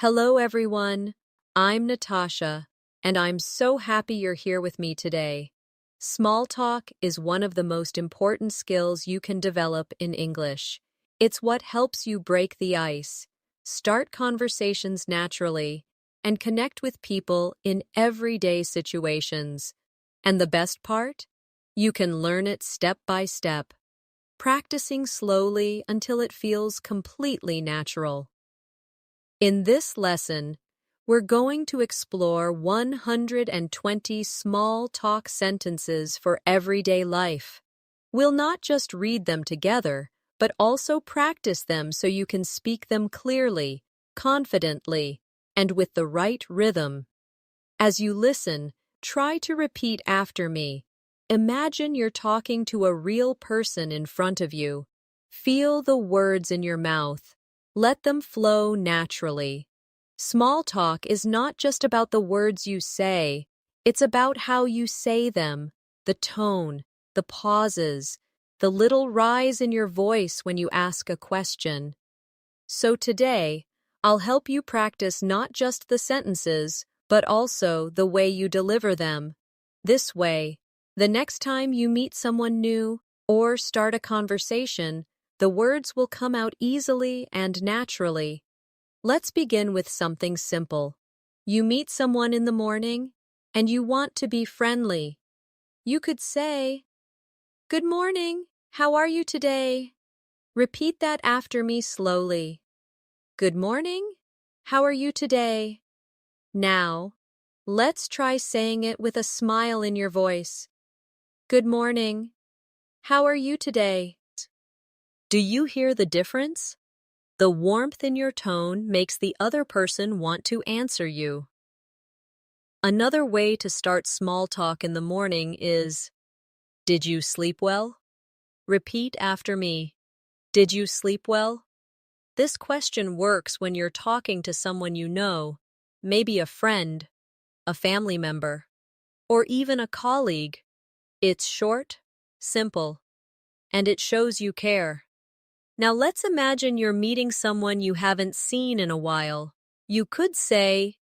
Hello, everyone. I'm Natasha, and I'm so happy you're here with me today. Small talk is one of the most important skills you can develop in English. It's what helps you break the ice, start conversations naturally, and connect with people in everyday situations. And the best part? You can learn it step by step, practicing slowly until it feels completely natural. In this lesson, we're going to explore 120 small talk sentences for everyday life. We'll not just read them together, but also practice them so you can speak them clearly, confidently, and with the right rhythm. As you listen, try to repeat after me. Imagine you're talking to a real person in front of you. Feel the words in your mouth. Let them flow naturally. Small talk is not just about the words you say, it's about how you say them, the tone, the pauses, the little rise in your voice when you ask a question. So today, I'll help you practice not just the sentences, but also the way you deliver them. This way, the next time you meet someone new or start a conversation, the words will come out easily and naturally. Let's begin with something simple. You meet someone in the morning, and you want to be friendly. You could say, "Good morning, how are you today?" Repeat that after me slowly. "Good morning, how are you today?" Now, let's try saying it with a smile in your voice. "Good morning, how are you today?" Do you hear the difference? The warmth in your tone makes the other person want to answer you. Another way to start small talk in the morning is, "Did you sleep well?" Repeat after me. "Did you sleep well?" This question works when you're talking to someone you know, maybe a friend, a family member, or even a colleague. It's short, simple, and it shows you care. Now let's imagine you're meeting someone you haven't seen in a while. You could say,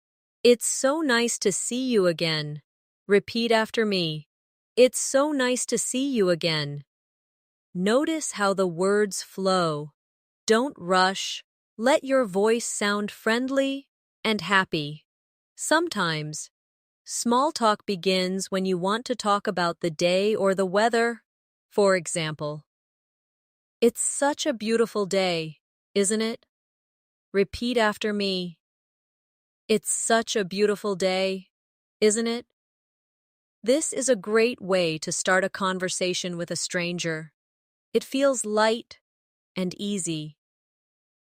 "It's so nice to see you again." Repeat after me. "It's so nice to see you again." Notice how the words flow. Don't rush. Let your voice sound friendly and happy. Sometimes, small talk begins when you want to talk about the day or the weather. For example, "It's such a beautiful day, isn't it?" Repeat after me. "It's such a beautiful day, isn't it?" This is a great way to start a conversation with a stranger. It feels light and easy.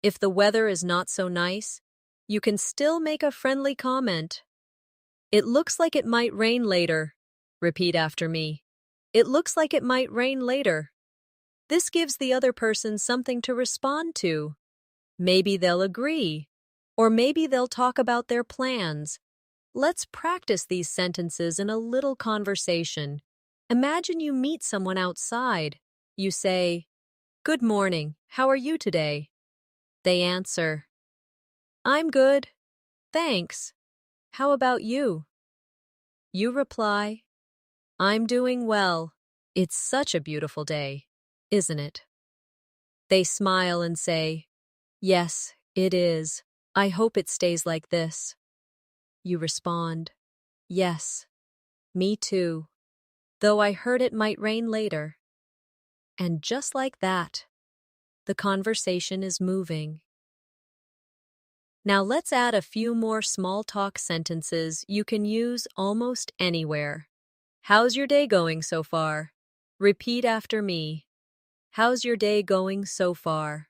If the weather is not so nice, you can still make a friendly comment. "It looks like it might rain later." Repeat after me. "It looks like it might rain later." This gives the other person something to respond to. Maybe they'll agree, or maybe they'll talk about their plans. Let's practice these sentences in a little conversation. Imagine you meet someone outside. You say, "Good morning, how are you today?" They answer, "I'm good, thanks. How about you?" You reply, "I'm doing well. It's such a beautiful day, isn't it?" They smile and say, "Yes, it is. I hope it stays like this." You respond, "Yes, me too, though I heard it might rain later." And just like that, the conversation is moving. Now let's add a few more small talk sentences you can use almost anywhere. "How's your day going so far?" Repeat after me. "How's your day going so far?"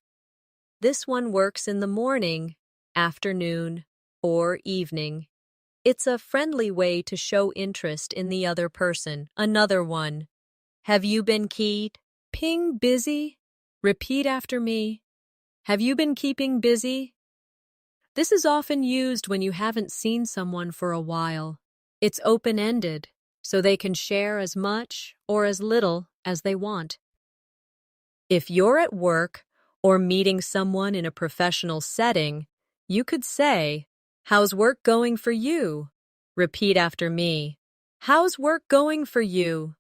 This one works in the morning, afternoon, or evening. It's a friendly way to show interest in the other person. Another one. "Have you been keeping busy?" Repeat after me. "Have you been keeping busy?" This is often used when you haven't seen someone for a while. It's open-ended, so they can share as much or as little as they want. If you're at work or meeting someone in a professional setting, you could say, How's work going for you? Repeat after me. How's work going for you?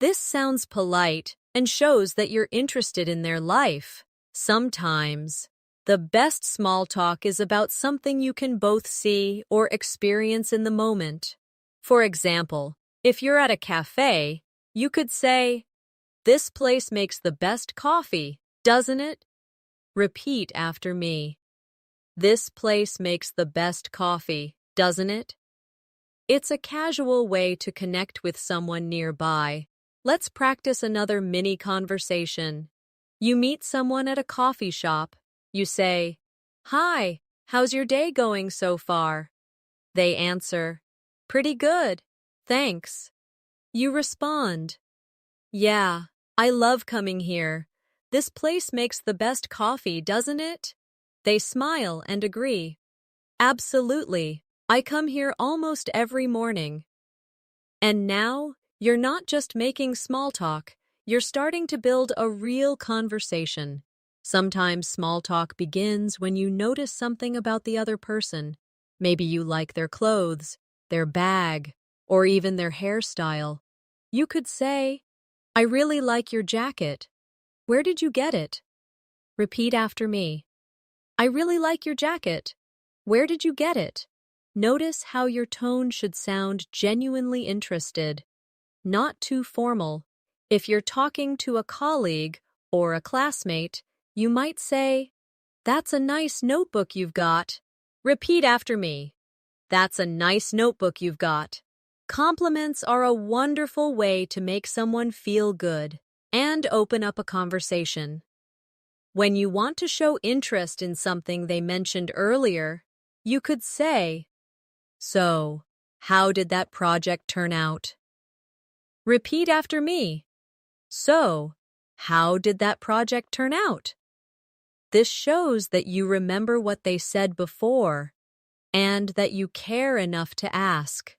This sounds polite and shows that you're interested in their life. Sometimes, the best small talk is about something you can both see or experience in the moment. For example, if you're at a cafe, you could say, "This place makes the best coffee, doesn't it?" Repeat after me. This place makes the best coffee, doesn't it? It's a casual way to connect with someone nearby. Let's practice another mini conversation. You meet someone at a coffee shop. You say, "Hi, how's your day going so far?" They answer, "Pretty good, thanks." You respond, "Yeah, I love coming here. This place makes the best coffee, doesn't it?" They smile and agree. "Absolutely. I come here almost every morning." And now, you're not just making small talk, you're starting to build a real conversation. Sometimes small talk begins when you notice something about the other person. Maybe you like their clothes, their bag, or even their hairstyle. You could say, "I really like your jacket. Where did you get it?" Repeat after me. "I really like your jacket. Where did you get it?" Notice how your tone should sound genuinely interested, not too formal. If you're talking to a colleague or a classmate, you might say, "That's a nice notebook you've got." Repeat after me. "That's a nice notebook you've got." Compliments are a wonderful way to make someone feel good and open up a conversation. When you want to show interest in something they mentioned earlier, you could say, "So, how did that project turn out?" Repeat after me. "So, how did that project turn out?" This shows that you remember what they said before and that you care enough to ask.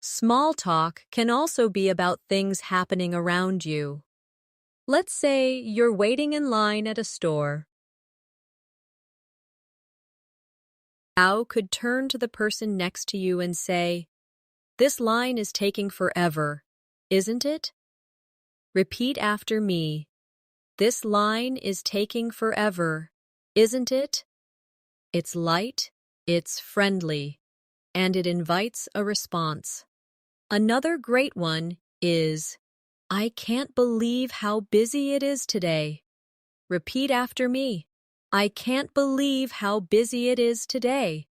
Small talk can also be about things happening around you. Let's say you're waiting in line at a store. Now could turn to the person next to you and say, "This line is taking forever, isn't it?" Repeat after me. "This line is taking forever, isn't it?" It's light, it's friendly, and it invites a response. Another great one is, "I can't believe how busy it is today." Repeat after me. "I can't believe how busy it is today."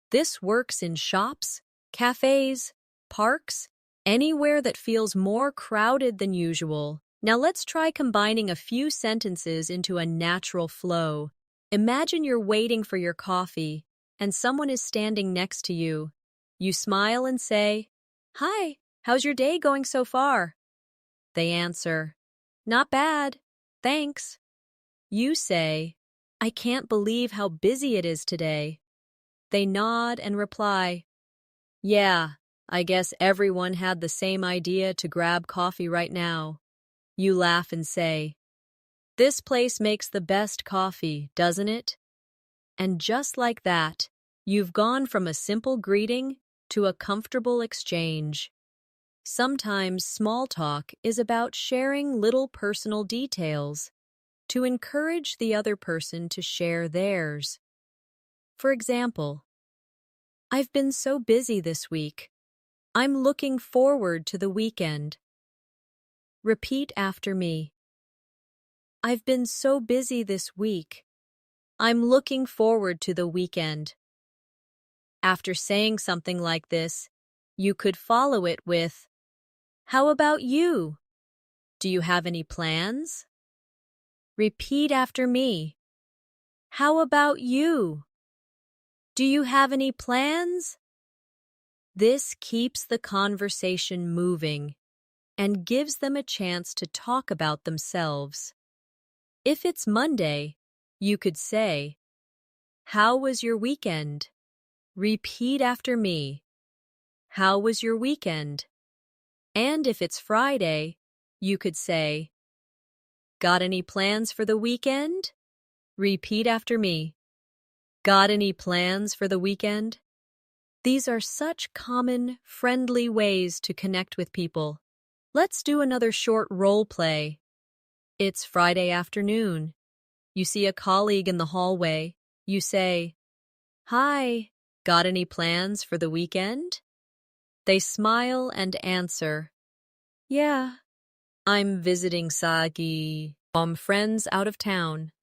This works in shops, cafes, parks, anywhere that feels more crowded than usual. Now let's try combining a few sentences into a natural flow. Imagine you're waiting for your coffee, and someone is standing next to you. You smile and say, "Hi, how's your day going so far?" They answer, "Not bad, thanks." You say, "I can't believe how busy it is today." They nod and reply, "Yeah, I guess everyone had the same idea to grab coffee right now." You laugh and say, "This place makes the best coffee, doesn't it?" And just like that, you've gone from a simple greeting to a comfortable exchange. Sometimes small talk is about sharing little personal details to encourage the other person to share theirs. For example, "I've been so busy this week. I'm looking forward to the weekend." Repeat after me. "I've been so busy this week. I'm looking forward to the weekend." After saying something like this, you could follow it with, "How about you? Do you have any plans?" Repeat after me. "How about you? Do you have any plans?" This keeps the conversation moving and gives them a chance to talk about themselves. If it's Monday, you could say, "How was your weekend?" Repeat after me. "How was your weekend?" And if it's Friday, you could say, "Got any plans for the weekend?" Repeat after me. "Got any plans for the weekend?" These are such common, friendly ways to connect with people. Let's do another short role play. It's Friday afternoon. You see a colleague in the hallway. You say, "Hi, got any plans for the weekend?" They smile and answer, "Yeah, I'm visiting Sagi, friends out of town."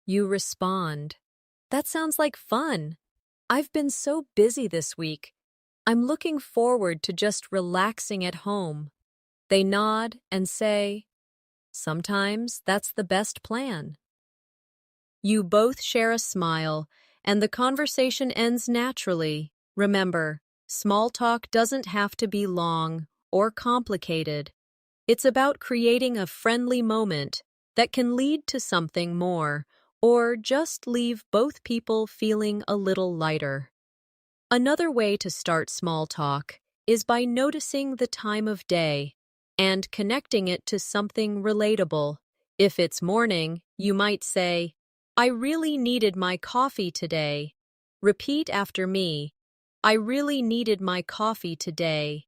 You respond, "That sounds like fun. I've been so busy this week. I'm looking forward to just relaxing at home." They nod and say, "Sometimes that's the best plan." You both share a smile, and the conversation ends naturally. Remember, small talk doesn't have to be long or complicated. It's about creating a friendly moment that can lead to something more, or just leave both people feeling a little lighter. Another way to start small talk is by noticing the time of day and connecting it to something relatable. If it's morning, you might say, "I really needed my coffee today." Repeat after me, "I really needed my coffee today."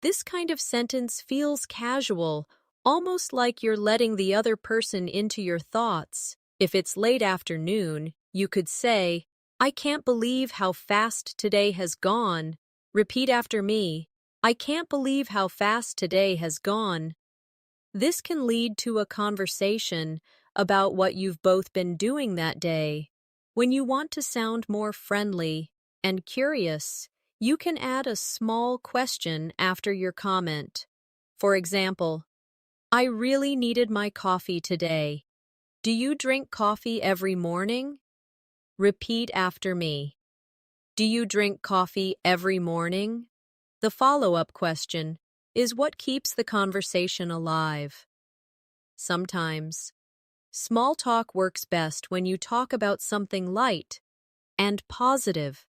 This kind of sentence feels casual, almost like you're letting the other person into your thoughts. If it's late afternoon, you could say, "I can't believe how fast today has gone." Repeat after me, "I can't believe how fast today has gone." This can lead to a conversation about what you've both been doing that day. When you want to sound more friendly and curious, you can add a small question after your comment. For example, "I really needed my coffee today. Do you drink coffee every morning?" Repeat after me. "Do you drink coffee every morning?" The follow-up question is what keeps the conversation alive. Sometimes, small talk works best when you talk about something light and positive.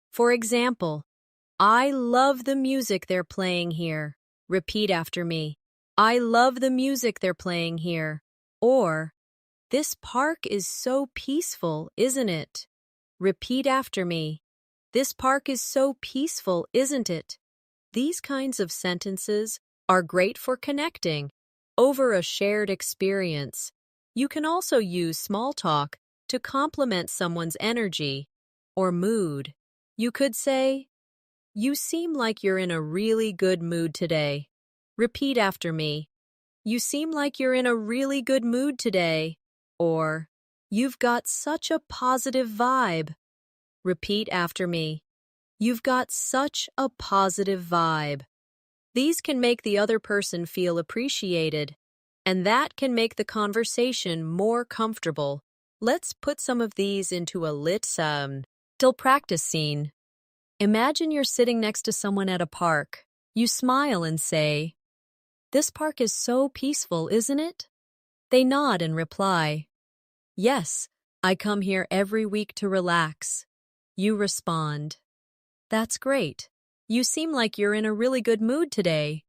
For example, "I love the music they're playing here." Repeat after me. "I love the music they're playing here." Or, "This park is so peaceful, isn't it?" Repeat after me. "This park is so peaceful, isn't it?" These kinds of sentences are great for connecting over a shared experience. You can also use small talk to complement someone's energy or mood. You could say, "You seem like you're in a really good mood today." Repeat after me. "You seem like you're in a really good mood today." Or, "You've got such a positive vibe." Repeat after me. "You've got such a positive vibe." These can make the other person feel appreciated, and that can make the conversation more comfortable. Let's put some of these into a little practice scene. Imagine you're sitting next to someone at a park. You smile and say, "This park is so peaceful, isn't it?" They nod and reply, "Yes, I come here every week to relax." You respond, "That's great. You seem like you're in a really good mood today."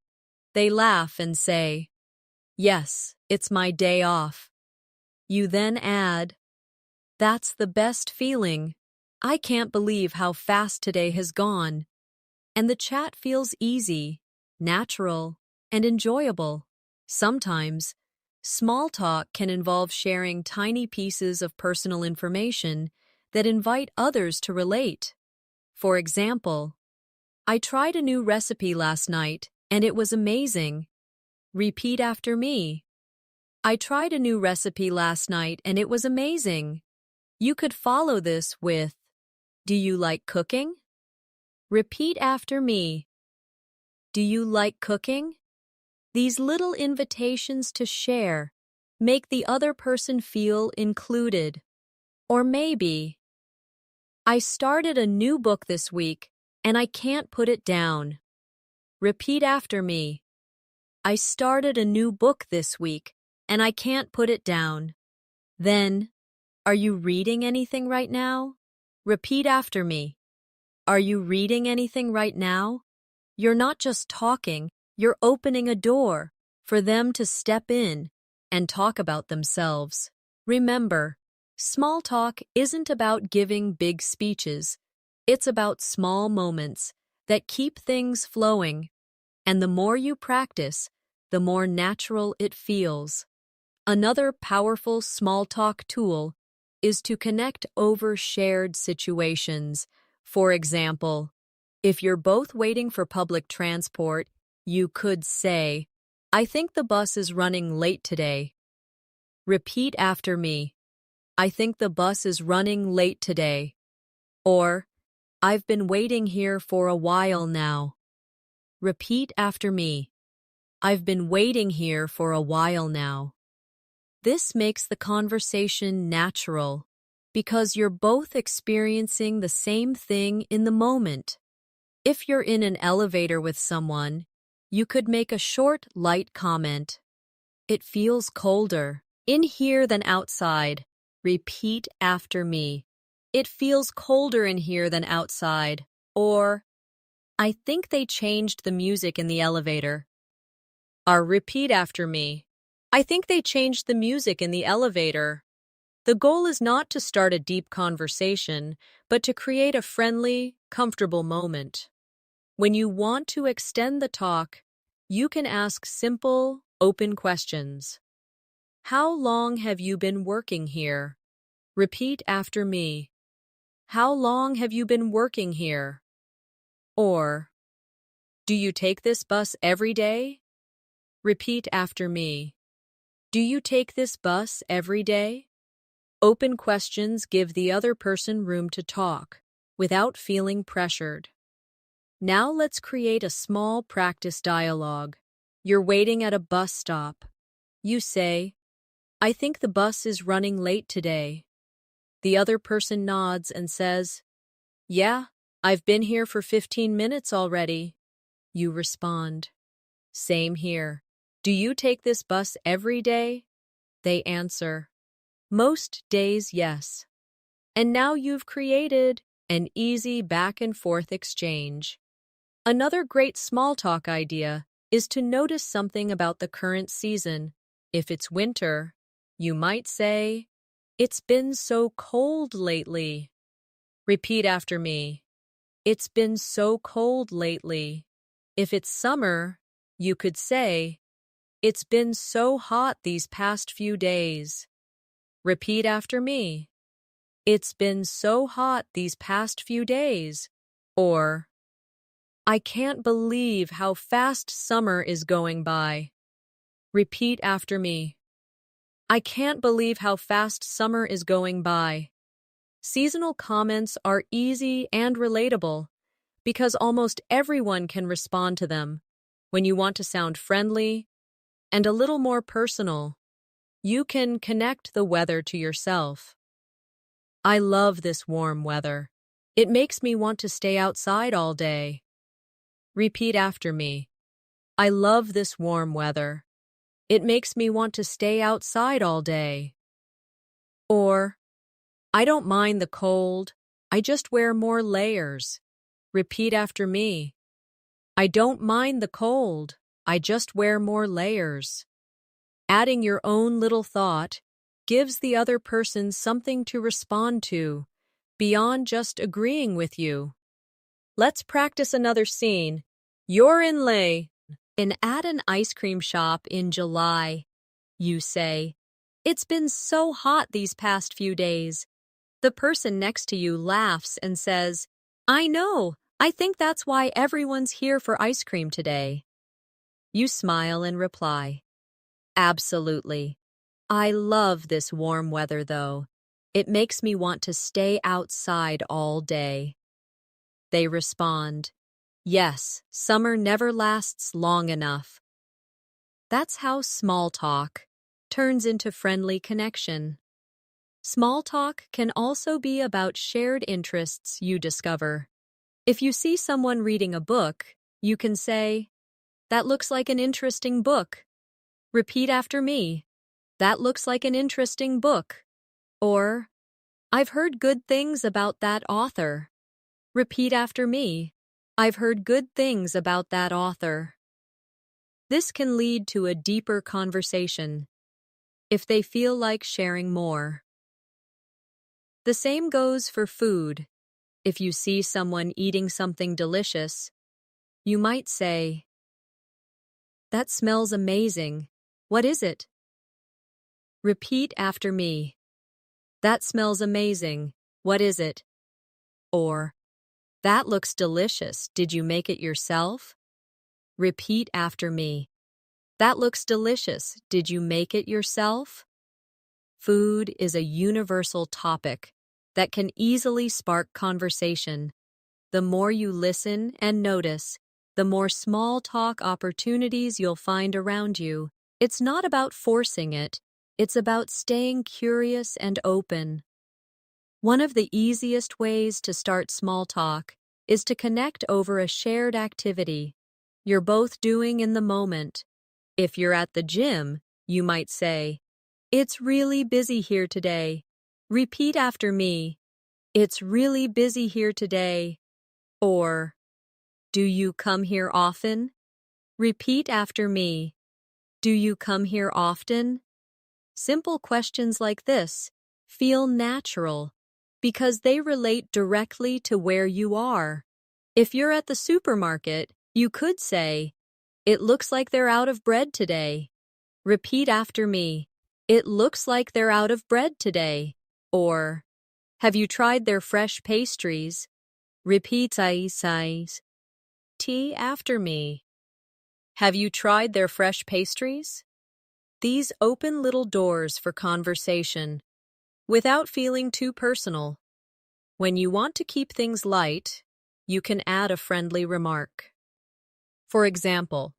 They laugh and say, "Yes, it's my day off." You then add, "That's the best feeling. I can't believe how fast today has gone." And the chat feels easy, natural, and enjoyable. Sometimes, small talk can involve sharing tiny pieces of personal information that invite others to relate. For example, "I tried a new recipe last night, and it was amazing." Repeat after me. "I tried a new recipe last night, and it was amazing." You could follow this with, "Do you like cooking?" Repeat after me. "Do you like cooking?" These little invitations to share make the other person feel included. Or maybe, "I started a new book this week, and I can't put it down." Repeat after me. "I started a new book this week, and I can't put it down." Then, "Are you reading anything right now?" Repeat after me. "Are you reading anything right now?" You're not just talking, you're opening a door for them to step in and talk about themselves. Remember, small talk isn't about giving big speeches. It's about small moments that keep things flowing, and the more you practice, the more natural it feels. Another powerful small talk tool is to connect over shared situations. For example, if you're both waiting for public transport, you could say, "I think the bus is running late today." Repeat after me. "I think the bus is running late today." Or, "I've been waiting here for a while now." Repeat after me. "I've been waiting here for a while now." This makes the conversation natural because you're both experiencing the same thing in the moment. If you're in an elevator with someone, you could make a short, light comment. "It feels colder in here than outside." Repeat after me. "It feels colder in here than outside." Or, "I think they changed the music in the elevator." Or repeat after me. "I think they changed the music in the elevator." The goal is not to start a deep conversation, but to create a friendly, comfortable moment. When you want to extend the talk, you can ask simple, open questions. "How long have you been working here?" Repeat after me. "How long have you been working here?" Or, "Do you take this bus every day?" Repeat after me. "Do you take this bus every day?" Open questions give the other person room to talk without feeling pressured. Now let's create a small practice dialogue. You're waiting at a bus stop. You say, "I think the bus is running late today." The other person nods and says, "Yeah, I've been here for 15 minutes already." You respond, "Same here. Do you take this bus every day?" They answer, "Most days, yes." And now you've created an easy back and forth exchange. Another great small talk idea is to notice something about the current season. If it's winter, you might say, "It's been so cold lately." Repeat after me. "It's been so cold lately." If it's summer, you could say, "It's been so hot these past few days." Repeat after me. "It's been so hot these past few days." Or, "I can't believe how fast summer is going by." Repeat after me. "I can't believe how fast summer is going by." Seasonal comments are easy and relatable because almost everyone can respond to them. When you want to sound friendly and a little more personal, you can connect the weather to yourself. "I love this warm weather. It makes me want to stay outside all day." Repeat after me. "I love this warm weather. It makes me want to stay outside all day." Or, "I don't mind the cold. I just wear more layers." Repeat after me. "I don't mind the cold. I just wear more layers." Adding your own little thought gives the other person something to respond to, beyond just agreeing with you. Let's practice another scene. You're in at an ice cream shop in July. You say, "It's been so hot these past few days." The person next to you laughs and says, "I know. I think that's why everyone's here for ice cream today." You smile and reply, "Absolutely. I love this warm weather, though. It makes me want to stay outside all day." They respond, "Yes, summer never lasts long enough." That's how small talk turns into friendly connection. Small talk can also be about shared interests you discover. If you see someone reading a book, you can say, "That looks like an interesting book." Repeat after me. "That looks like an interesting book." Or, "I've heard good things about that author." Repeat after me. "I've heard good things about that author." This can lead to a deeper conversation if they feel like sharing more. The same goes for food. If you see someone eating something delicious, you might say, "That smells amazing. What is it?" Repeat after me. "That smells amazing. What is it?" Or, "That looks delicious. Did you make it yourself?" Repeat after me. "That looks delicious. Did you make it yourself?" Food is a universal topic that can easily spark conversation. The more you listen and notice, the more small talk opportunities you'll find around you. It's not about forcing it, it's about staying curious and open. One of the easiest ways to start small talk is to connect over a shared activity you're both doing in the moment. If you're at the gym, you might say, "It's really busy here today." Repeat after me. "It's really busy here today." Or, "Do you come here often?" Repeat after me. "Do you come here often?" Simple questions like this feel natural because they relate directly to where you are. If you're at the supermarket, you could say, "It looks like they're out of bread today." Repeat after me. "It looks like they're out of bread today." Or, "Have you tried their fresh pastries?" Repeat tea after me. "Have you tried their fresh pastries?" These open little doors for conversation without feeling too personal. When you want to keep things light, you can add a friendly remark. For example,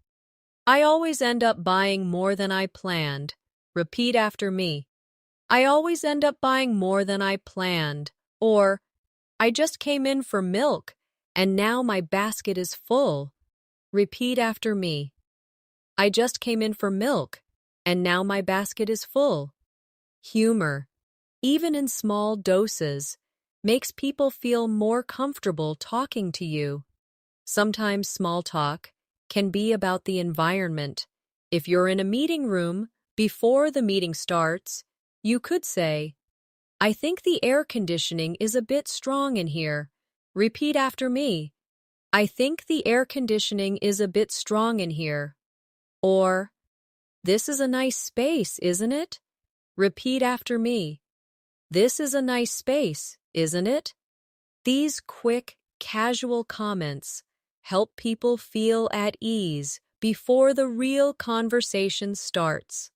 "I always end up buying more than I planned." Repeat after me. "I always end up buying more than I planned." Or, "I just came in for milk, and now my basket is full." Repeat after me. "I just came in for milk, and now my basket is full." Humor, even in small doses, makes people feel more comfortable talking to you. Sometimes small talk can be about the environment. If you're in a meeting room, before the meeting starts, you could say, "I think the air conditioning is a bit strong in here." Repeat after me. "I think the air conditioning is a bit strong in here." Or, "This is a nice space, isn't it?" Repeat after me. "This is a nice space, isn't it?" These quick, casual comments help people feel at ease before the real conversation starts.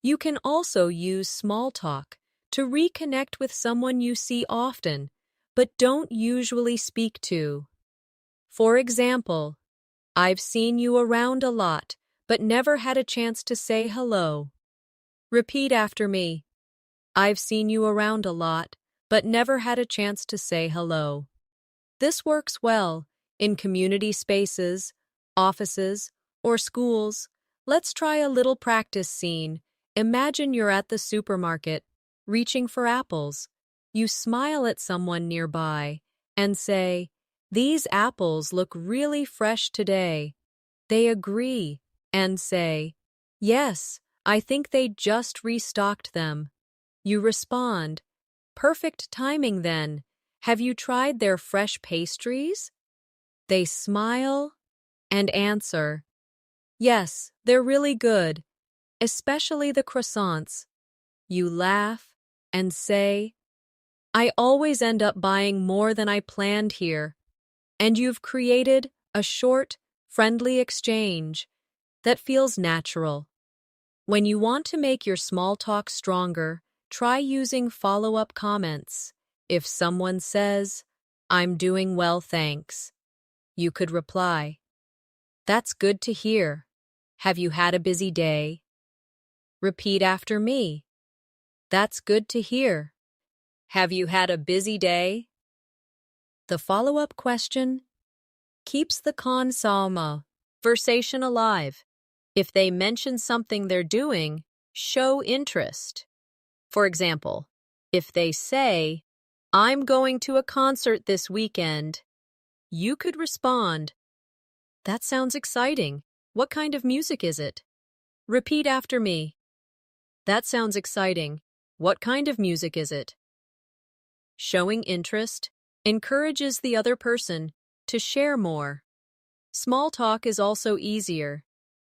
You can also use small talk to reconnect with someone you see often, but don't usually speak to. For example, "I've seen you around a lot, but never had a chance to say hello." Repeat after me. "I've seen you around a lot, but never had a chance to say hello." This works well in community spaces, offices, or schools. Let's try a little practice scene. Imagine you're at the supermarket, reaching for apples. You smile at someone nearby and say, "These apples look really fresh today." They agree and say, "Yes, I think they just restocked them." You respond, "Perfect timing then. Have you tried their fresh pastries?" They smile and answer, "Yes, they're really good, especially the croissants." You laugh and say, "I always end up buying more than I planned here." And you've created a short, friendly exchange that feels natural. When you want to make your small talk stronger, try using follow-up comments. If someone says, "I'm doing well, thanks," you could reply, "That's good to hear. Have you had a busy day?" Repeat after me. "That's good to hear. Have you had a busy day?" The follow-up question keeps the conversation alive. If they mention something they're doing, show interest. For example, if they say, "I'm going to a concert this weekend," you could respond, "That sounds exciting. What kind of music is it?" Repeat after me. "That sounds exciting. What kind of music is it?" Showing interest encourages the other person to share more. Small talk is also easier.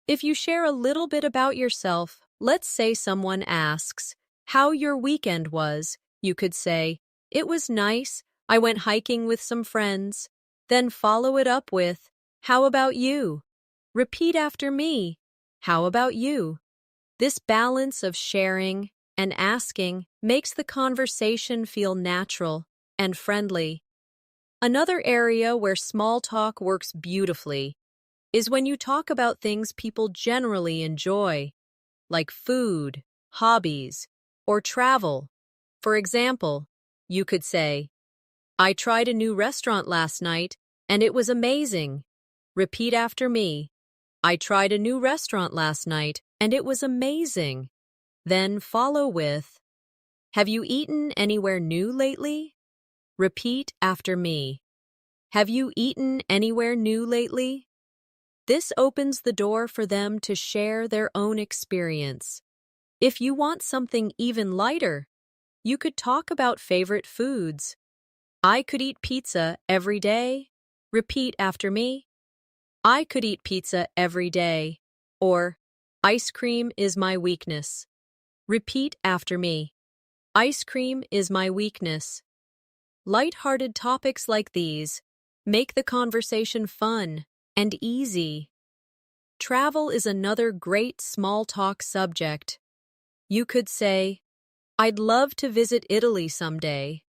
If you share a little bit about yourself, let's say someone asks how your weekend was, you could say, "It was nice. I went hiking with some friends." Then follow it up with, "How about you?" Repeat after me, "How about you?" This balance of sharing and asking makes the conversation feel natural and friendly. Another area where small talk works beautifully is when you talk about things people generally enjoy, like food, hobbies, or travel. For example, you could say, "I tried a new restaurant last night, and it was amazing." Repeat after me, "I tried a new restaurant last night, and it was amazing." Then follow with, "Have you eaten anywhere new lately?" Repeat after me. "Have you eaten anywhere new lately?" This opens the door for them to share their own experience. If you want something even lighter, you could talk about favorite foods. "I could eat pizza every day." Repeat after me. "I could eat pizza every day." Or, "Ice cream is my weakness." Repeat after me. "Ice cream is my weakness." Light-hearted topics like these make the conversation fun and easy. Travel is another great small talk subject. You could say, "I'd love to visit Italy someday."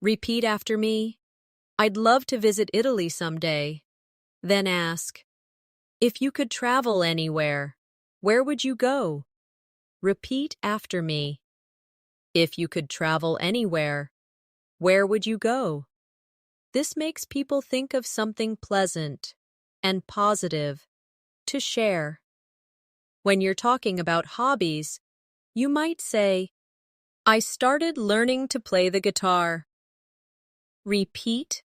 Repeat after me. "I'd love to visit Italy someday." Then ask, "If you could travel anywhere, where would you go?" Repeat after me. "If you could travel anywhere, where would you go?" This makes people think of something pleasant and positive to share. When you're talking about hobbies, you might say, "I started learning to play the guitar." Repeat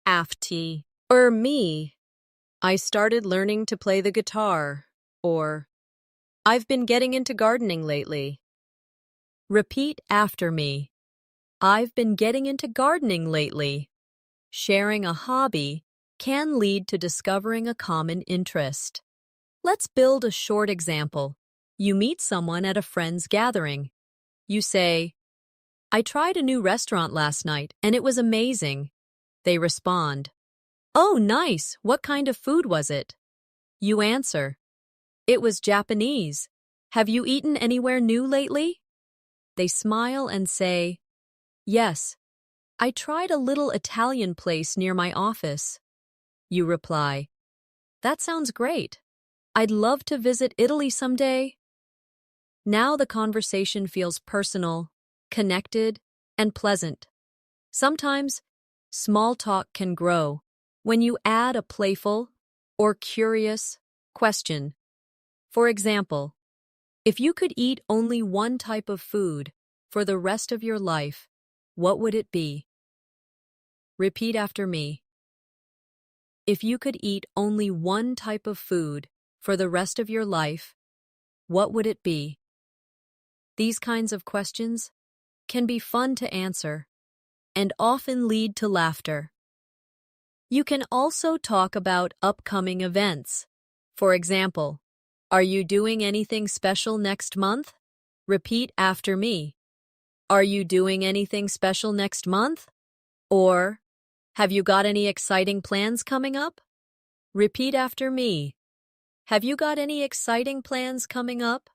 after me. "I started learning to play the guitar." Or, "I've been getting into gardening lately." Repeat after me. "I've been getting into gardening lately." Sharing a hobby can lead to discovering a common interest. Let's build a short example. You meet someone at a friend's gathering. You say, "I tried a new restaurant last night, and it was amazing." They respond, "Oh, nice. What kind of food was it?" You answer, "It was Japanese. Have you eaten anywhere new lately?" They smile and say, "Yes, I tried a little Italian place near my office." You reply, "That sounds great. I'd love to visit Italy someday." Now the conversation feels personal, connected, and pleasant. Sometimes, small talk can grow when you add a playful or curious question. For example, if you could eat only one type of food for the rest of your life, what would it be? Repeat after me. If you could eat only one type of food for the rest of your life, what would it be? These kinds of questions can be fun to answer and often lead to laughter. You can also talk about upcoming events. For example, "Are you doing anything special next month?" Repeat after me. "Are you doing anything special next month?" Or, "Have you got any exciting plans coming up?" Repeat after me. "Have you got any exciting plans coming up?"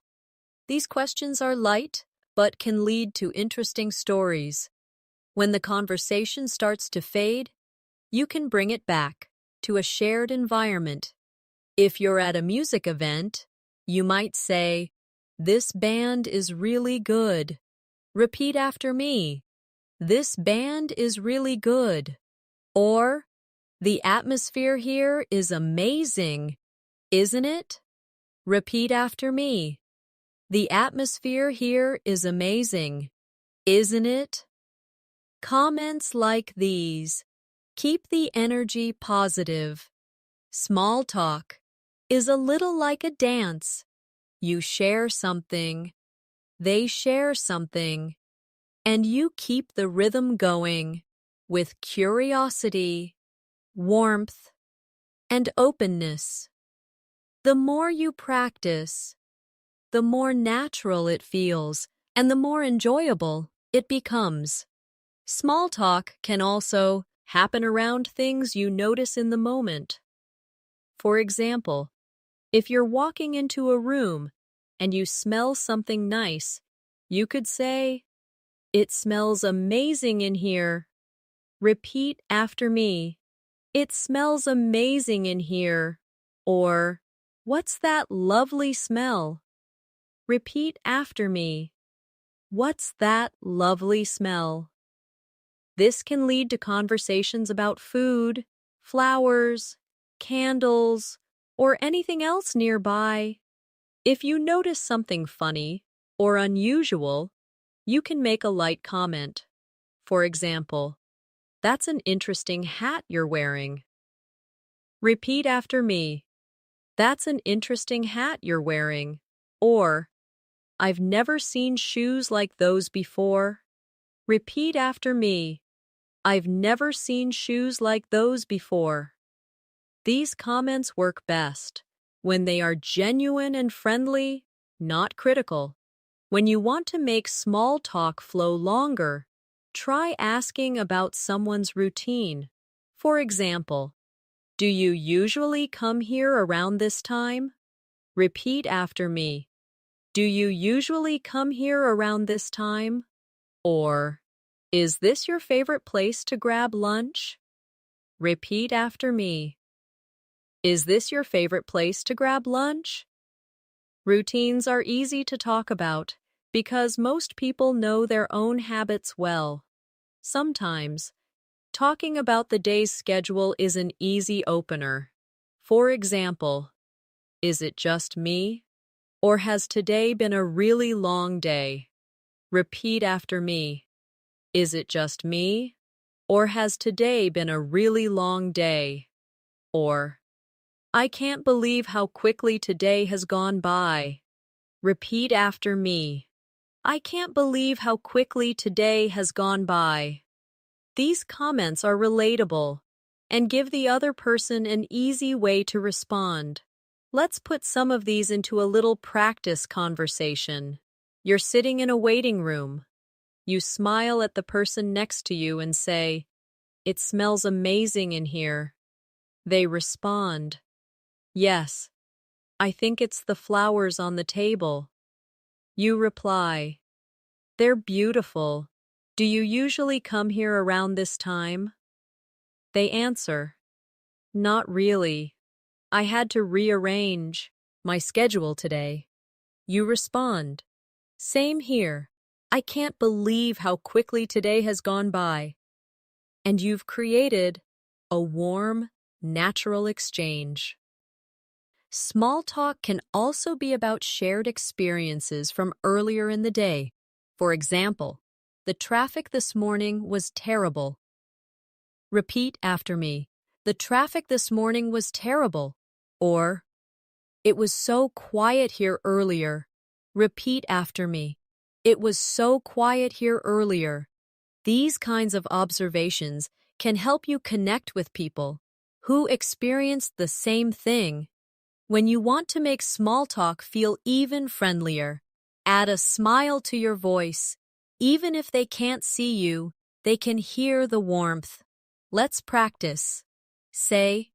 These questions are light, but can lead to interesting stories. When the conversation starts to fade, you can bring it back to a shared environment. If you're at a music event, you might say, "This band is really good." Repeat after me. "This band is really good." Or, "The atmosphere here is amazing, isn't it?" Repeat after me. "The atmosphere here is amazing, isn't it?" Comments like these keep the energy positive. Small talk is a little like a dance. You share something, they share something, and you keep the rhythm going. with curiosity, warmth, and openness. The more you practice, the more natural it feels and the more enjoyable it becomes. Small talk can also happen around things you notice in the moment. For example, if you're walking into a room and you smell something nice, you could say, "It smells amazing in here." Repeat after me. "It smells amazing in here." Or, "What's that lovely smell?" Repeat after me. "What's that lovely smell?" This can lead to conversations about food, flowers, candles, or anything else nearby. If you notice something funny or unusual, you can make a light comment. For example, "That's an interesting hat you're wearing." Repeat after me. "That's an interesting hat you're wearing." Or, "I've never seen shoes like those before." Repeat after me. "I've never seen shoes like those before." These comments work best when they are genuine and friendly, not critical. When you want to make small talk flow longer, try asking about someone's routine. For example, "Do you usually come here around this time?" Repeat after me. "Do you usually come here around this time?" Or, "Is this your favorite place to grab lunch?" Repeat after me. "Is this your favorite place to grab lunch?" Routines are easy to talk about because most people know their own habits well. Sometimes, talking about the day's schedule is an easy opener. For example, "Is it just me? Or has today been a really long day?" Repeat after me. "Is it just me? Or has today been a really long day?" Or, "I can't believe how quickly today has gone by." Repeat after me. "I can't believe how quickly today has gone by." These comments are relatable and give the other person an easy way to respond. Let's put some of these into a little practice conversation. You're sitting in a waiting room. You smile at the person next to you and say, "It smells amazing in here." They respond, "Yes, I think it's the flowers on the table." You reply, "They're beautiful. Do you usually come here around this time?" They answer, "Not really. I had to rearrange my schedule today." You respond, "Same here. I can't believe how quickly today has gone by." And you've created a warm, natural exchange. Small talk can also be about shared experiences from earlier in the day. For example, "The traffic this morning was terrible." Repeat after me. "The traffic this morning was terrible." Or, "It was so quiet here earlier." Repeat after me. "It was so quiet here earlier." These kinds of observations can help you connect with people who experienced the same thing. When you want to make small talk feel even friendlier, add a smile to your voice. Even if they can't see you, they can hear the warmth. Let's practice. Say,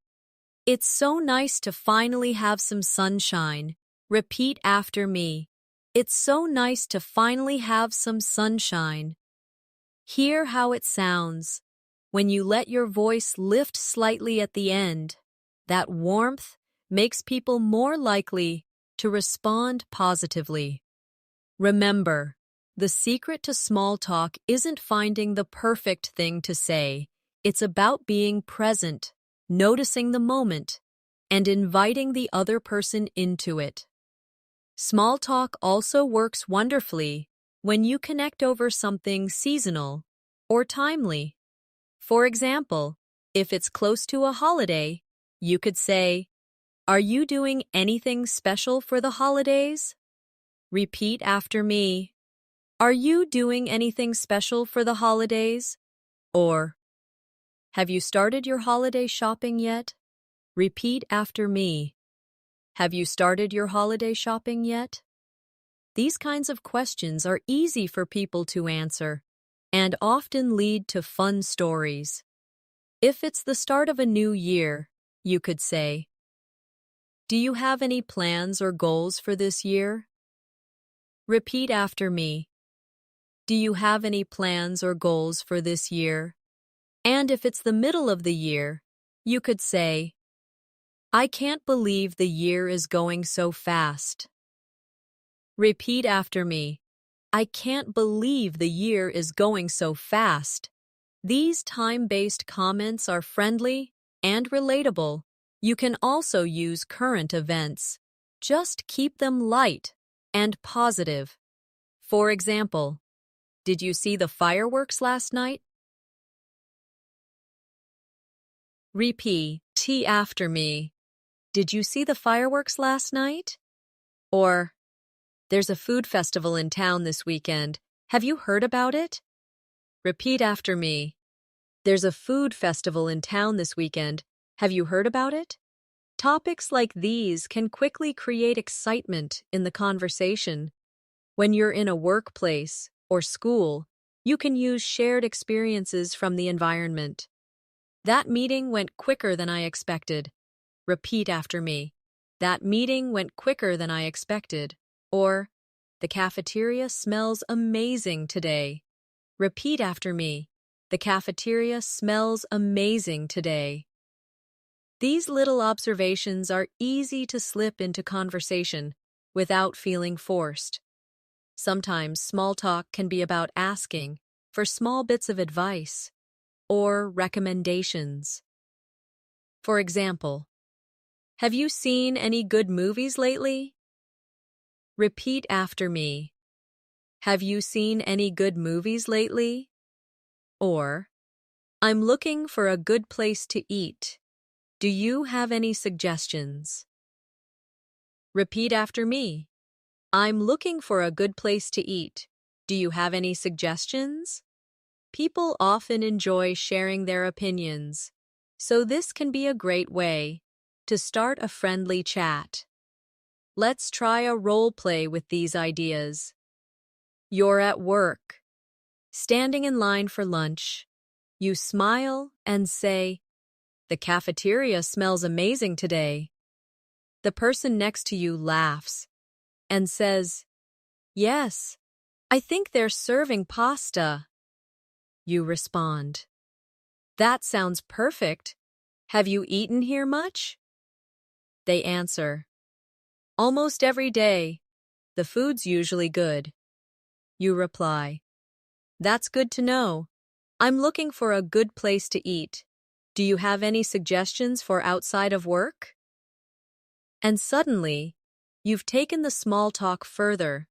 "It's so nice to finally have some sunshine." Repeat after me. "It's so nice to finally have some sunshine." Hear how it sounds when you let your voice lift slightly at the end. That warmth makes people more likely to respond positively. Remember, the secret to small talk isn't finding the perfect thing to say. It's about being present, noticing the moment, and inviting the other person into it. Small talk also works wonderfully when you connect over something seasonal or timely. For example, if it's close to a holiday, you could say, "Are you doing anything special for the holidays?" Repeat after me. "Are you doing anything special for the holidays?" Or, Have you started your holiday shopping yet? Repeat after me. Have you started your holiday shopping yet? These kinds of questions are easy for people to answer and often lead to fun stories. If it's the start of a new year, you could say, "Do you have any plans or goals for this year?" Repeat after me. Do you have any plans or goals for this year? And if it's the middle of the year, you could say, "I can't believe the year is going so fast." Repeat after me. I can't believe the year is going so fast. These time-based comments are friendly and relatable. You can also use current events. Just keep them light and positive. For example, did you see the fireworks last night? Repeat after me. Did you see the fireworks last night? Or, there's a food festival in town this weekend. Have you heard about it? Repeat after me. There's a food festival in town this weekend. Have you heard about it? Topics like these can quickly create excitement in the conversation. When you're in a workplace or school, you can use shared experiences from the environment. That meeting went quicker than I expected. Repeat after me. That meeting went quicker than I expected. Or, the cafeteria smells amazing today. Repeat after me. The cafeteria smells amazing today. These little observations are easy to slip into conversation without feeling forced. Sometimes small talk can be about asking for small bits of advice or recommendations. For example, have you seen any good movies lately? Repeat after me. Have you seen any good movies lately? Or, I'm looking for a good place to eat. Do you have any suggestions? Repeat after me. I'm looking for a good place to eat. Do you have any suggestions? People often enjoy sharing their opinions, so this can be a great way to start a friendly chat. Let's try a role play with these ideas. You're at work, standing in line for lunch. You smile and say, "The cafeteria smells amazing today." The person next to you laughs and says, "Yes, I think they're serving pasta." You respond, "That sounds perfect. Have you eaten here much?" They answer, "Almost every day. The food's usually good." You reply, "That's good to know. I'm looking for a good place to eat. Do you have any suggestions for outside of work?" And suddenly, you've taken the small talk further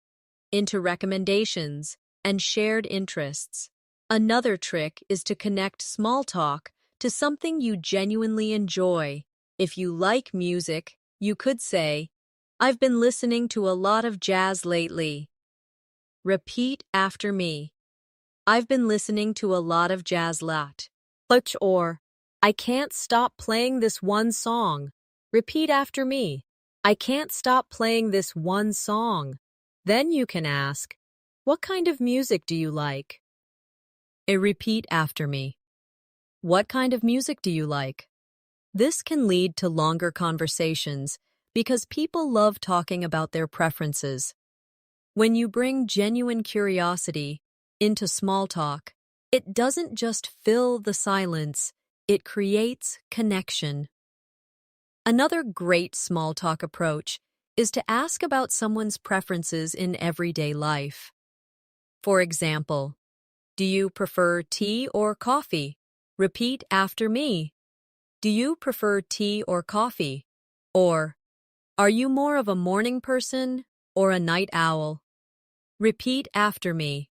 into recommendations and shared interests. Another trick is to connect small talk to something you genuinely enjoy. If you like music, you could say, "I've been listening to a lot of jazz lately." Repeat after me. I've been listening to a lot of jazz lately. Or, I can't stop playing this one song. Repeat after me. I can't stop playing this one song. Then you can ask, what kind of music do you like? Repeat after me. What kind of music do you like? This can lead to longer conversations because people love talking about their preferences. When you bring genuine curiosity into small talk, it doesn't just fill the silence, it creates connection. Another great small talk approach is to ask about someone's preferences in everyday life. For example, do you prefer tea or coffee? Repeat after me. Do you prefer tea or coffee? Or, are you more of a morning person or a night owl? Repeat after me.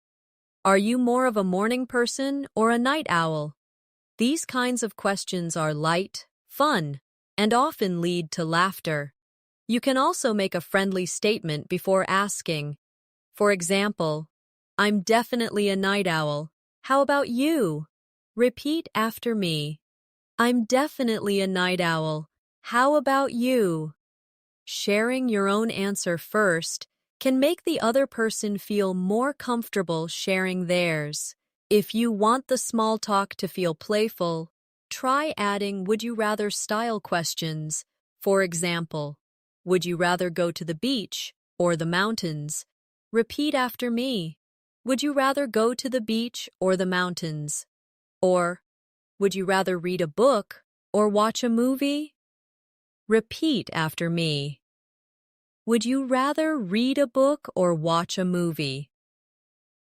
Are you more of a morning person or a night owl? These kinds of questions are light, fun, and often lead to laughter. You can also make a friendly statement before asking. For example, I'm definitely a night owl. How about you? Repeat after me. I'm definitely a night owl. How about you? Sharing your own answer first can make the other person feel more comfortable sharing theirs. If you want the small talk to feel playful, try adding would you rather style questions. For example, would you rather go to the beach or the mountains? Repeat after me. Would you rather go to the beach or the mountains? Or, would you rather read a book or watch a movie? Repeat after me. Would you rather read a book or watch a movie?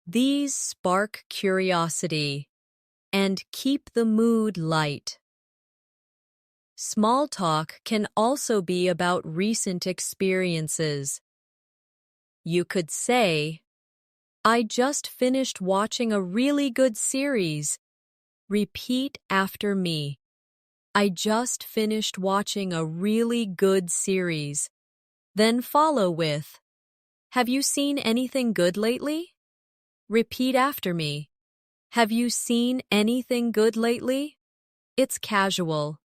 These spark curiosity and keep the mood light. Small talk can also be about recent experiences. You could say, I just finished watching a really good series. Repeat after me. I just finished watching a really good series. Then follow with, have you seen anything good lately? Repeat after me. Have you seen anything good lately? It's casual,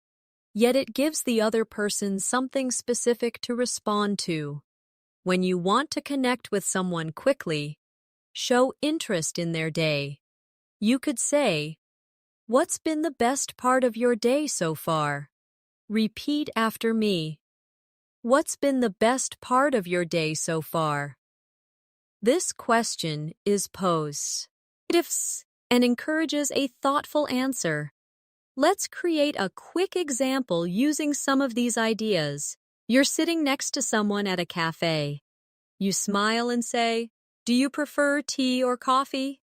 yet it gives the other person something specific to respond to. When you want to connect with someone quickly, show interest in their day. You could say, what's been the best part of your day so far? Repeat after me. What's been the best part of your day so far? This question is posed and encourages a thoughtful answer. Let's create a quick example using some of these ideas. You're sitting next to someone at a cafe. You smile and say, do you prefer tea or coffee?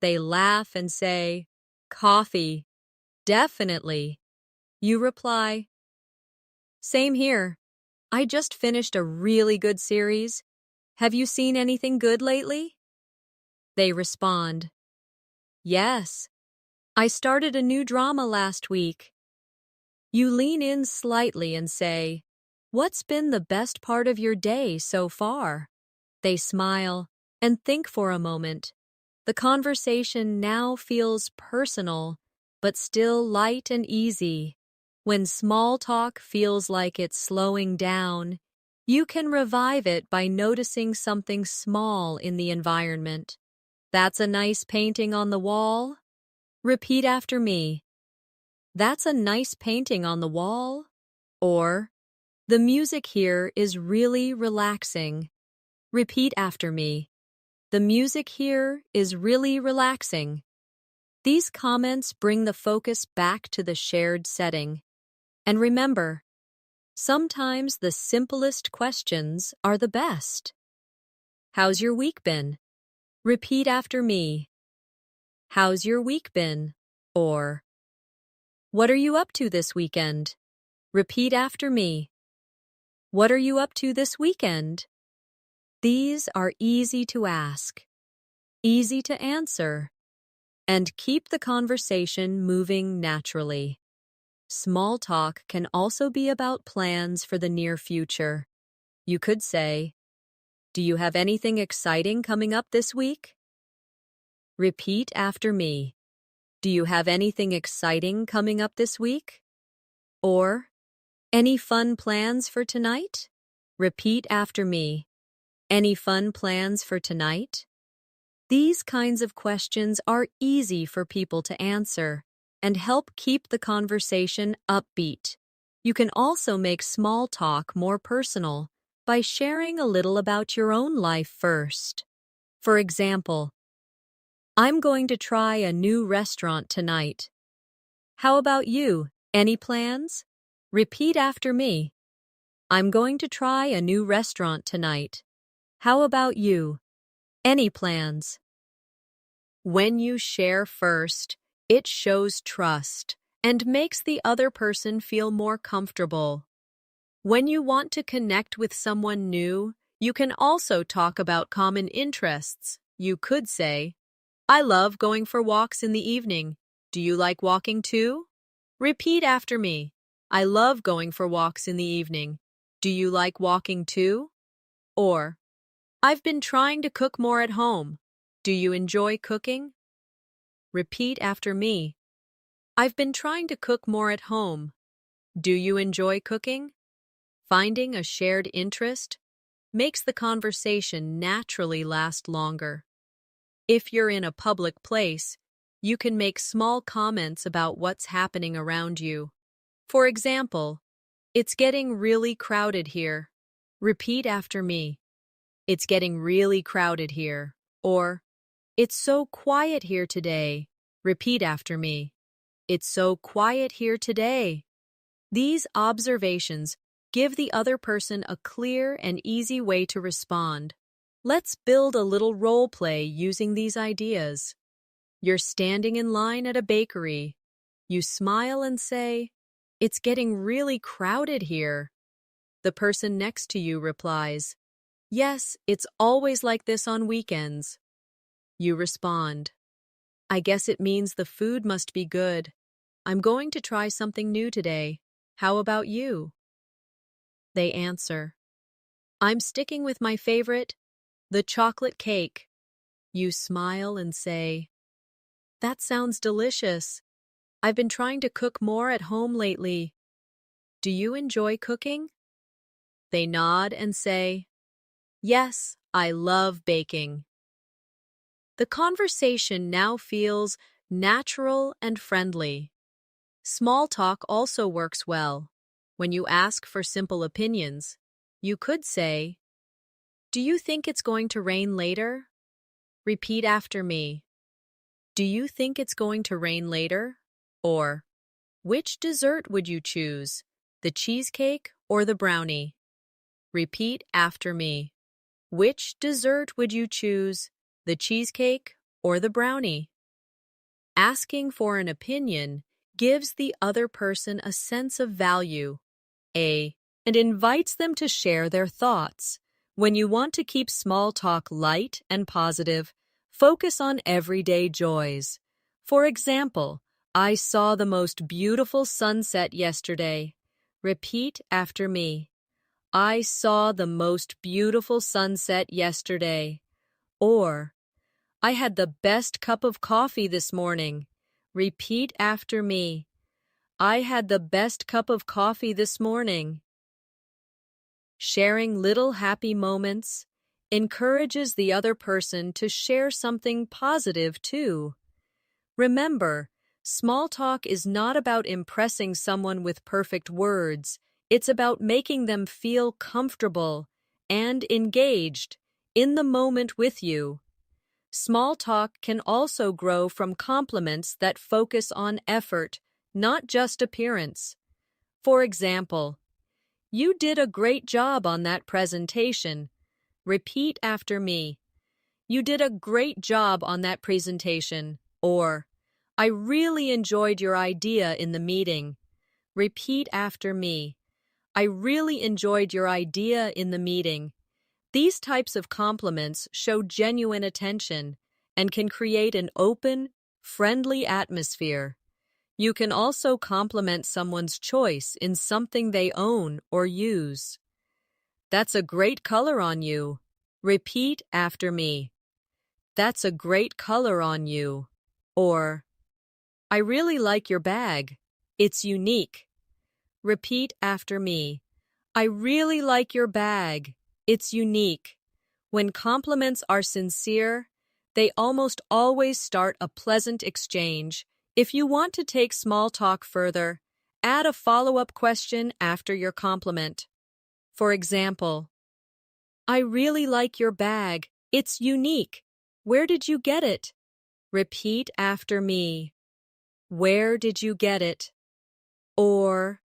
They laugh and say, coffee. Definitely. You reply, same here. I just finished a really good series. Have you seen anything good lately? They respond, yes. I started a new drama last week. You lean in slightly and say, what's been the best part of your day so far? They smile and think for a moment. The conversation now feels personal, but still light and easy. When small talk feels like it's slowing down, you can revive it by noticing something small in the environment. That's a nice painting on the wall. Repeat after me. That's a nice painting on the wall. Or, the music here is really relaxing. Repeat after me. The music here is really relaxing. These comments bring the focus back to the shared setting. And remember, sometimes the simplest questions are the best. How's your week been? Repeat after me. How's your week been? Or, what are you up to this weekend? Repeat after me. What are you up to this weekend? These are easy to ask, easy to answer, and keep the conversation moving naturally. Small talk can also be about plans for the near future. You could say, do you have anything exciting coming up this week? Repeat after me. Do you have anything exciting coming up this week? Or, any fun plans for tonight? Repeat after me. Any fun plans for tonight? These kinds of questions are easy for people to answer and help keep the conversation upbeat. You can also make small talk more personal by sharing a little about your own life first. For example, I'm going to try a new restaurant tonight. How about you? Any plans? Repeat after me. I'm going to try a new restaurant tonight. How about you? Any plans? When you share first, it shows trust and makes the other person feel more comfortable. When you want to connect with someone new, you can also talk about common interests. You could say, I love going for walks in the evening. Do you like walking too? Repeat after me. I love going for walks in the evening. Do you like walking too? Or, I've been trying to cook more at home. Do you enjoy cooking? Repeat after me. I've been trying to cook more at home. Do you enjoy cooking? Finding a shared interest makes the conversation naturally last longer. If you're in a public place, you can make small comments about what's happening around you. For example, it's getting really crowded here. Repeat after me. It's getting really crowded here. Or, it's so quiet here today. Repeat after me. It's so quiet here today. These observations give the other person a clear and easy way to respond. Let's build a little role play using these ideas. You're standing in line at a bakery. You smile and say, "It's getting really crowded here." The person next to you replies, "Yes, it's always like this on weekends." You respond, "I guess it means the food must be good. I'm going to try something new today. How about you?" They answer, "I'm sticking with my favorite, the chocolate cake." You smile and say, "That sounds delicious. I've been trying to cook more at home lately. Do you enjoy cooking?" They nod and say, "Yes, I love baking." The conversation now feels natural and friendly. Small talk also works well. When you ask for simple opinions, you could say, "Do you think it's going to rain later?" Repeat after me. "Do you think it's going to rain later?" Or, "Which dessert would you choose, the cheesecake or the brownie?" Repeat after me. "Which dessert would you choose, the cheesecake or the brownie?" Asking for an opinion gives the other person a sense of value, and invites them to share their thoughts. When you want to keep small talk light and positive, focus on everyday joys. For example, "I saw the most beautiful sunset yesterday." Repeat after me. "I saw the most beautiful sunset yesterday." Or, "I had the best cup of coffee this morning." Repeat after me. "I had the best cup of coffee this morning." Sharing little happy moments encourages the other person to share something positive too. Remember, small talk is not about impressing someone with perfect words. It's about making them feel comfortable and engaged in the moment with you. Small talk can also grow from compliments that focus on effort, not just appearance. For example, "You did a great job on that presentation." Repeat after me. "You did a great job on that presentation." Or, "I really enjoyed your idea in the meeting." Repeat after me. "I really enjoyed your idea in the meeting." These types of compliments show genuine attention and can create an open, friendly atmosphere. You can also compliment someone's choice in something they own or use. "That's a great color on you." Repeat after me. "That's a great color on you." Or, "I really like your bag. It's unique." Repeat after me. "I really like your bag. It's unique." When compliments are sincere, they almost always start a pleasant exchange. If you want to take small talk further, add a follow-up question after your compliment. For example, "I really like your bag. It's unique. Where did you get it?" Repeat after me. "Where did you get it?" Or,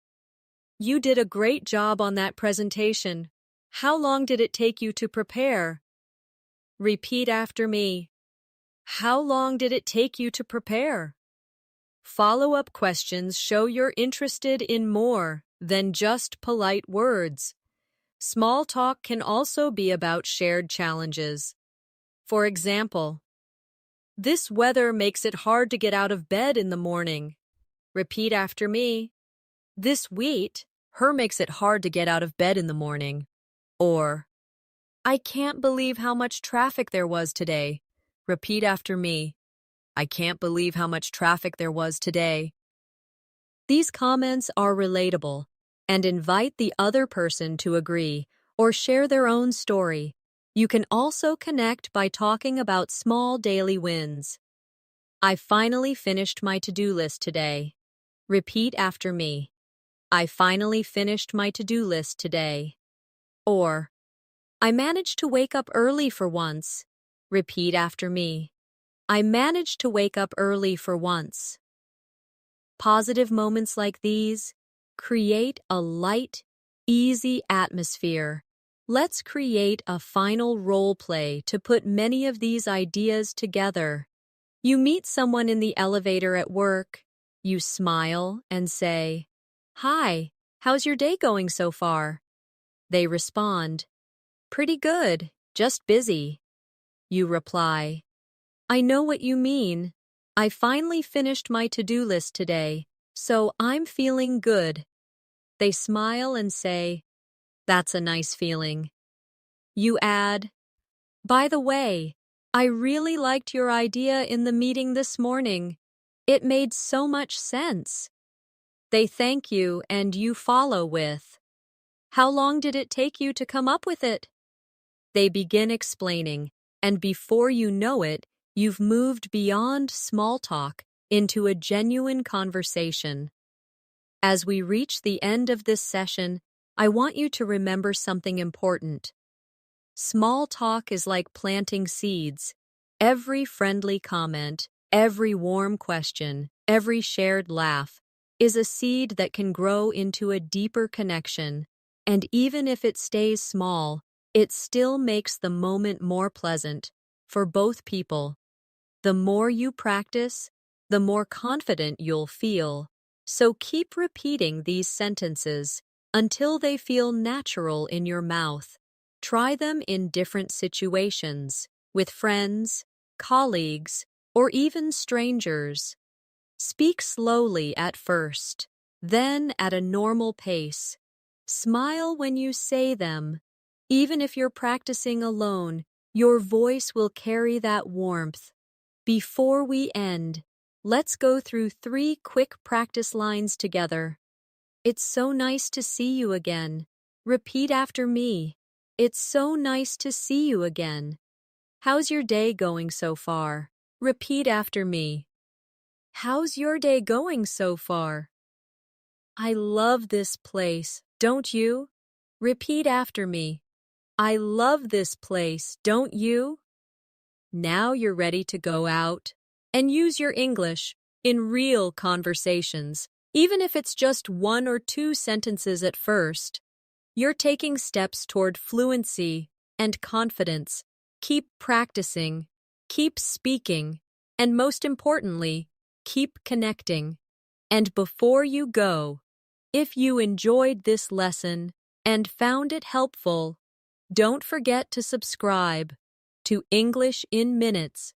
"You did a great job on that presentation. How long did it take you to prepare?" Repeat after me. "How long did it take you to prepare?" Follow-up questions show you're interested in more than just polite words. Small talk can also be about shared challenges. For example, "This weather makes it hard to get out of bed in the morning." Repeat after me. "This wheat, her makes it hard to get out of bed in the morning." Or, "I can't believe how much traffic there was today." Repeat after me. "I can't believe how much traffic there was today." These comments are relatable and invite the other person to agree or share their own story. You can also connect by talking about small daily wins. I finally finished my to-do list today. Repeat after me. I finally finished my to-do list today. Or, I managed to wake up early for once. Repeat after me. I managed to wake up early for once. Positive moments like these create a light, easy atmosphere. Let's create a final role play to put many of these ideas together. You meet someone in the elevator at work. You smile and say, "Hi, how's your day going so far?" They respond, "Pretty good, just busy." You reply, "I know what you mean. I finally finished my to-do list today, so I'm feeling good." They smile and say, "That's a nice feeling." You add, "By the way, I really liked your idea in the meeting this morning. It made so much sense." They thank you and you follow with, "How long did it take you to come up with it?" They begin explaining, and before you know it, you've moved beyond small talk into a genuine conversation. As we reach the end of this session, I want you to remember something important. Small talk is like planting seeds. Every friendly comment, every warm question, every shared laugh is a seed that can grow into a deeper connection. And even if it stays small, it still makes the moment more pleasant for both people. The more you practice, the more confident you'll feel. So keep repeating these sentences until they feel natural in your mouth. Try them in different situations, with friends, colleagues, or even strangers. Speak slowly at first, then at a normal pace. Smile when you say them. Even if you're practicing alone, your voice will carry that warmth. Before we end, let's go through 3 quick practice lines together. It's so nice to see you again. Repeat after me. It's so nice to see you again. How's your day going so far? Repeat after me. How's your day going so far? I love this place, don't you? Repeat after me. I love this place, don't you? Now you're ready to go out and use your English in real conversations. Even if it's just 1 or 2 sentences at first, you're taking steps toward fluency and confidence. Keep practicing, keep speaking, and most importantly, keep connecting. And before you go, if you enjoyed this lesson and found it helpful, don't forget to subscribe to English in Minutes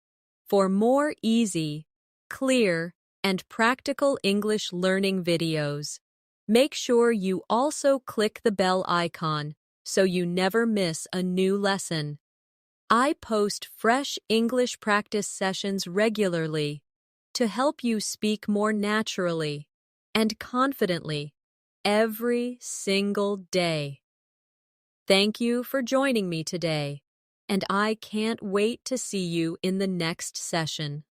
for more easy, clear, and practical English learning videos. Make sure you also click the bell icon so you never miss a new lesson. I post fresh English practice sessions regularly to help you speak more naturally and confidently every single day. Thank you for joining me today, and I can't wait to see you in the next session.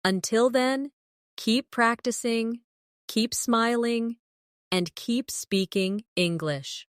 Until then, keep practicing, keep smiling, and keep speaking English.